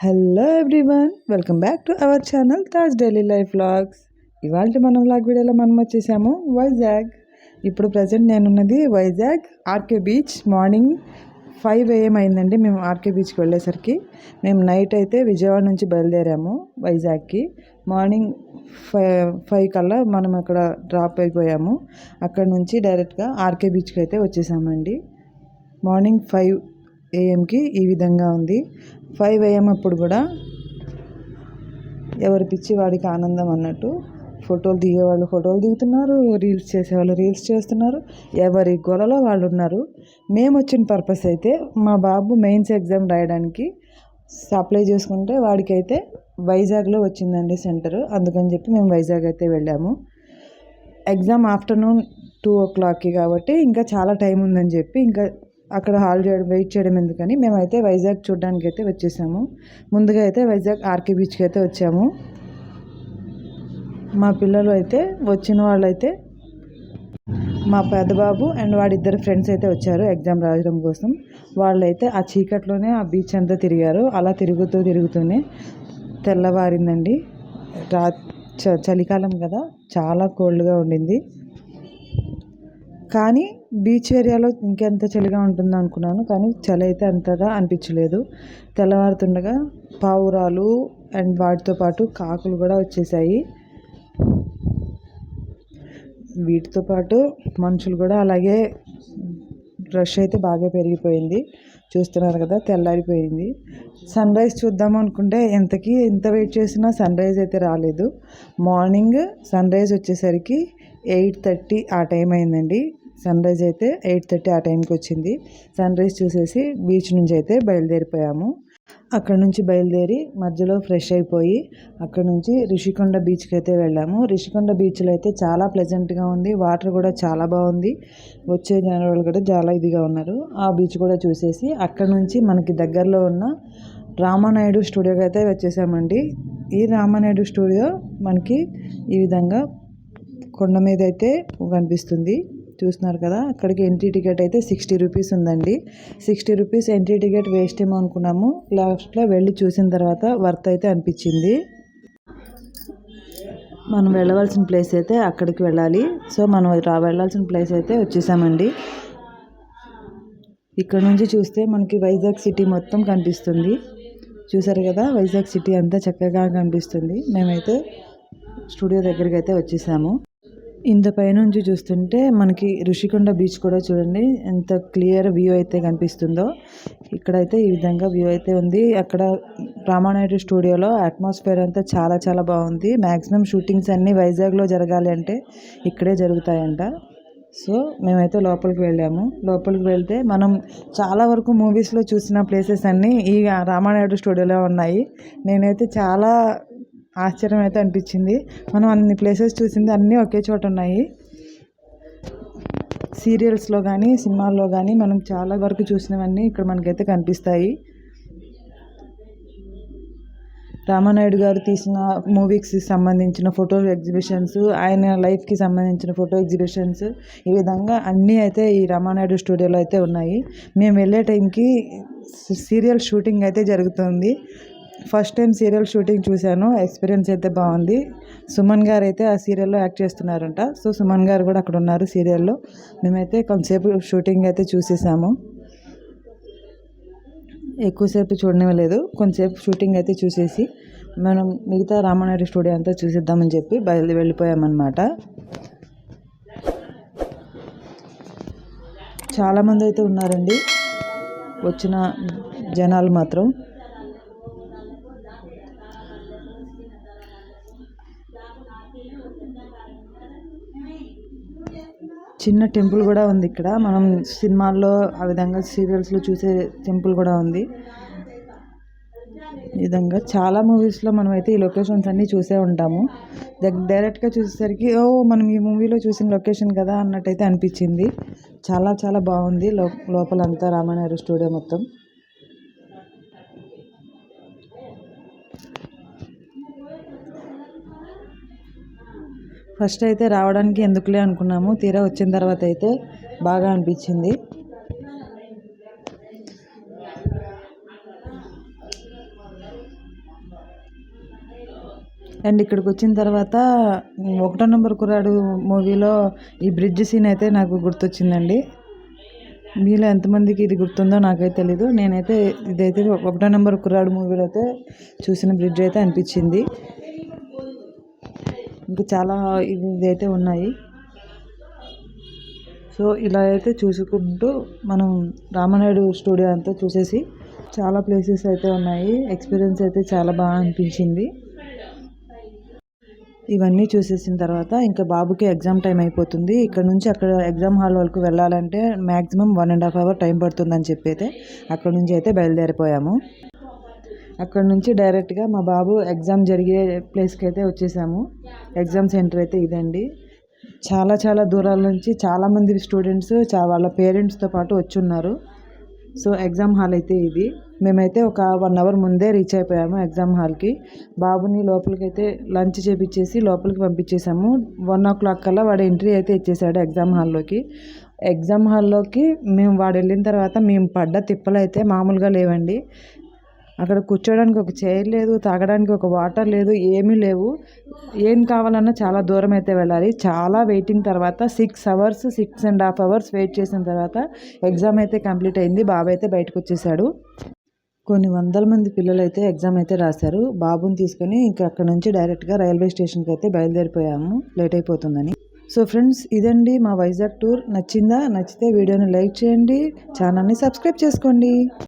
Hello everyone, welcome back to our channel Taj daily life vlogs. ఇవాళ మనం vlog వీడియోలో మనం వచ్చేసాము వైజాగ్. ఇప్పుడు ప్రజెంట్ నేనున్నది Vizag RK beach. Morning 5 AM అయిందండి మేము ఆర్కే బీచ్కి వెళ్ళేసరికి. మేము నైట్ అయితే విజయవాడ నుంచి బయలుదేరాము వైజాగ్కి. మార్నింగ్ 5 కల్లా మనం అక్కడ డ్రాప్ అయిపోయాము. అక్కడ నుంచి డైరెక్ట్గా ఆర్కే బీచ్కి అయితే వచ్చేసామండి. మార్నింగ్ 5 AM ఈ విధంగా ఉంది. 5 AM అప్పుడు కూడా ఎవరి పిచ్చి వాడికి ఆనందం అన్నట్టు ఫోటోలు దిగేవాళ్ళు ఫోటోలు దిగుతున్నారు, రీల్స్ చేసేవాళ్ళు రీల్స్ చేస్తున్నారు, ఎవరి గొలలో వాళ్ళు ఉన్నారు. మేము వచ్చిన పర్పస్ అయితే మా బాబు మెయిన్స్ ఎగ్జామ్ రాయడానికి అప్లై చేసుకుంటే వాడికైతే వైజాగ్లో వచ్చిందండి సెంటర్. అందుకని చెప్పి మేము వైజాగ్ అయితే వెళ్ళాము. ఎగ్జామ్ ఆఫ్టర్నూన్ 2 o'clockకి కాబట్టి ఇంకా చాలా టైం ఉందని చెప్పి ఇంకా అక్కడ వెయిట్ చేయడం ఎందుకని మేమైతే వైజాగ్ చూడడానికి అయితే వచ్చేసాము. ముందుగా అయితే వైజాగ్ ఆర్కే బీచ్కి అయితే వచ్చాము. మా పిల్లలు అయితే వచ్చిన వాళ్ళైతే మా పెద్దబాబు అండ్ వాడిద్దరు ఫ్రెండ్స్ అయితే వచ్చారు ఎగ్జామ్ రాయడం కోసం. వాళ్ళైతే ఆ చీకట్లోనే ఆ బీచ్ అంతా తిరిగారు. అలా తిరుగుతూనే తెల్లవారిందండి. చలికాలం కదా, చాలా కోల్డ్గా ఉండింది. కానీ బీచ్ ఏరియాలో ఇంకెంత చలిగా ఉంటుందో అనుకున్నాను, కానీ చలి అయితే అంతగా అనిపించలేదు. తెల్లవారుతుండగా పావురాలు అండ్ వాటితో పాటు కాకులు కూడా వచ్చేసాయి. వీటితో పాటు మనుషులు కూడా అలాగే. రష్ అయితే బాగా పెరిగిపోయింది. చూస్తున్నారు కదా, తెల్లారిపోయింది. సన్ రైజ్ చూద్దాం అనుకుంటే ఎంత వెయిట్ చేసినా సన్ రైజ్ అయితే రాలేదు. మార్నింగ్ సన్ రైజ్ వచ్చేసరికి 8:30 ఆ టైం అయిందండి. సన్ రైజ్ అయితే 8:30 ఆ టైంకి వచ్చింది. సన్ రైజ్ చూసేసి బీచ్ నుంచి అయితే బయలుదేరిపోయాము. అక్కడ నుంచి బయలుదేరి మధ్యలో ఫ్రెష్ అయిపోయి అక్కడ నుంచి రిషికొండ బీచ్కి అయితే వెళ్ళాము. రిషికొండ బీచ్లో అయితే చాలా ప్లెజెంట్గా ఉంది. వాటర్ కూడా చాలా బాగుంది. వచ్చే జనాలు కూడా చాలా ఇదిగా ఉన్నారు. ఆ బీచ్ కూడా చూసేసి అక్కడ నుంచి మనకి దగ్గరలో ఉన్న రామానాయుడు స్టూడియోకి అయితే వచ్చేసామండి. ఈ రామానాయుడు స్టూడియో మనకి ఈ విధంగా కొండ మీద అయితే కనిపిస్తుంది. చూస్తున్నారు కదా, అక్కడికి ఎంట్రీ టికెట్ అయితే 60 రూపీస్ ఉందండి. 60 రూపీస్ ఎంట్రీ టికెట్ వేస్ట్ ఏమో అనుకున్నాము. లాస్ట్లో వెళ్ళి చూసిన తర్వాత వర్త్ అయితే అనిపించింది. మనం వెళ్ళవలసిన ప్లేస్ అయితే అక్కడికి వెళ్ళాలి. సో మనం వెళ్ళాల్సిన ప్లేస్ అయితే వచ్చేసామండి. ఇక్కడ నుంచి చూస్తే మనకి వైజాగ్ సిటీ మొత్తం కనిపిస్తుంది. చూసారు కదా, వైజాగ్ సిటీ అంతా చక్కగా కనిపిస్తుంది. మేమైతే స్టూడియో దగ్గరికి అయితే వచ్చేసాము. ఇంత పైనుంచి చూస్తుంటే మనకి ఋషికొండ బీచ్ కూడా చూడండి ఎంత క్లియర్ వ్యూ అయితే కనిపిస్తుందో. ఇక్కడైతే ఈ విధంగా వ్యూ అయితే ఉంది. అక్కడ రామానాయుడు స్టూడియోలో అట్మాస్ఫియర్ అంతా చాలా చాలా బాగుంది. మ్యాక్సిమం షూటింగ్స్ అన్నీ వైజాగ్లో జరగాలి అంటే ఇక్కడే జరుగుతాయంట. సో మేమైతే లోపలికి వెళ్ళాము. లోపలికి వెళ్తే మనం చాలా వరకు మూవీస్లో చూసిన ప్లేసెస్ అన్నీ ఈ రామానాయుడు స్టూడియోలో ఉన్నాయి. నేనైతే చాలా ఆశ్చర్యం అయితే అనిపించింది. మనం అన్ని ప్లేసెస్ చూసింది అన్నీ ఒకే చోట ఉన్నాయి. సీరియల్స్లో కానీ సినిమాల్లో కానీ మనం చాలా వరకు చూసినవన్నీ ఇక్కడ మనకైతే కనిపిస్తాయి. రామానాయుడు గారు తీసిన మూవీస్కి సంబంధించిన ఫోటో ఎగ్జిబిషన్స్, ఆయన లైఫ్కి సంబంధించిన ఫోటో ఎగ్జిబిషన్స్, ఈ విధంగా అన్నీ అయితే ఈ రామానాయుడు స్టూడియోలో అయితే ఉన్నాయి. మేము వెళ్ళే టైంకి సీరియల్ షూటింగ్ అయితే జరుగుతుంది. ఫస్ట్ టైం సీరియల్ షూటింగ్ చూశాను. ఎక్స్పీరియన్స్ అయితే బాగుంది. సుమన్ గారు అయితే ఆ సీరియల్లో యాక్ట్ చేస్తున్నారంట. సో సుమన్ గారు కూడా అక్కడ ఉన్నారు సీరియల్లో. మేమైతే కొంతసేపు షూటింగ్ అయితే చూసేసాము. ఎక్కువసేపు చూడనివ్వలేదు. కొంతసేపు షూటింగ్ అయితే చూసేసి మనం మిగతా రామానాయుడు స్టూడియో అంతా చూసేద్దామని చెప్పి వెళ్ళిపోయామన్నమాట. చాలామంది అయితే ఉన్నారండి వచ్చిన జనాలు మాత్రం. చిన్న టెంపుల్ కూడా ఉంది ఇక్కడ. మనం సినిమాల్లో ఆ విధంగా సీరియల్స్లో చూసే టెంపుల్ కూడా ఉంది. ఈ విధంగా చాలా మూవీస్లో మనమైతే ఈ లొకేషన్స్ అన్నీ చూసే ఉంటాము. డైరెక్ట్గా చూసేసరికి మనం ఈ మూవీలో చూసిన లొకేషన్ కదా అన్నట్టయితే అనిపించింది. చాలా చాలా బాగుంది లోపలంతా రామానాయుడు స్టూడియో మొత్తం. ఫస్ట్ అయితే రావడానికి ఎందుకులే అనుకున్నాము. తీరా వచ్చిన తర్వాత అయితే బాగా అనిపించింది. అండ్ ఇక్కడికి వచ్చిన తర్వాత 1 నంబర్ కుర్రాడు మూవీలో ఈ బ్రిడ్జ్ సీన్ అయితే నాకు గుర్తొచ్చిందండి. మీలో ఎంతమందికి ఇది గుర్తుందో నాకైతే తెలీదు. నేనైతే ఇదైతే 1 నంబర్ కుర్రాడు మూవీలో అయితే చూసిన బ్రిడ్జ్ అయితే అనిపించింది. ఇంకా చాలా ఇదైతే ఉన్నాయి. సో ఇలా అయితే చూసుకుంటూ మనం రామానాయుడు స్టూడియో అంతా చూసేసి చాలా ప్లేసెస్ అయితే ఉన్నాయి. ఎక్స్పీరియన్స్ అయితే చాలా బాగా అనిపించింది. ఇవన్నీ చూసేసిన తర్వాత ఇంకా బాబుకి ఎగ్జామ్ టైం అయిపోతుంది. ఇక్కడ నుంచి అక్కడ ఎగ్జామ్ హాల్ వరకు వెళ్ళాలంటే మ్యాక్సిమం 1.5 అవర్ టైం పడుతుందని చెప్పి అయితే అక్కడ నుంచి అయితే బయలుదేరిపోయాము. అక్కడ నుంచి డైరెక్ట్గా మా బాబు ఎగ్జామ్ జరిగే ప్లేస్కి అయితే వచ్చేసాము. ఎగ్జామ్ సెంటర్ అయితే ఇదండి. చాలా చాలా దూరాల నుంచి చాలామంది స్టూడెంట్స్ వాళ్ళ పేరెంట్స్తో పాటు వచ్చున్నారు. సో ఎగ్జామ్ హాల్ అయితే ఇది. మేమైతే ఒక 1 అవర్ ముందే రీచ్ అయిపోయాము ఎగ్జామ్ హాల్కి. బాబుని లోపలికి అయితే లంచ్ చేపించేసి లోపలికి పంపించేసాము. 1 o'clock కల్లా వాడు ఎంట్రీ అయితే ఇచ్చేసాడు ఎగ్జామ్ హాల్లోకి. ఎగ్జామ్ హాల్లోకి వాడు వెళ్ళిన తర్వాత మేము పడ్డ తిప్పలు అయితే మామూలుగా లేవండి. అక్కడ కూర్చోడానికి ఒక చైర్ లేదు, తాగడానికి ఒక వాటర్ లేదు, ఏమీ లేవు. ఏం కావాలన్నా చాలా దూరం అయితే వెళ్ళాలి. చాలా వెయిటింగ్ తర్వాత 6.5 అవర్స్ వెయిట్ చేసిన తర్వాత ఎగ్జామ్ అయితే కంప్లీట్ అయింది. బాబు అయితే బయటకు వచ్చేసాడు. కొన్ని వందల మంది పిల్లలు అయితే ఎగ్జామ్ అయితే రాశారు. బాబుని తీసుకొని ఇంకా అక్కడ నుంచి డైరెక్ట్గా రైల్వే స్టేషన్కి అయితే బయలుదేరిపోయాము, లేట్ అయిపోతుందని. సో ఫ్రెండ్స్, ఇదండి మా వైజాగ్ టూర్. నచ్చిందా? నచ్చితే వీడియోని లైక్ చేయండి, ఛానల్ని సబ్స్క్రైబ్ చేసుకోండి.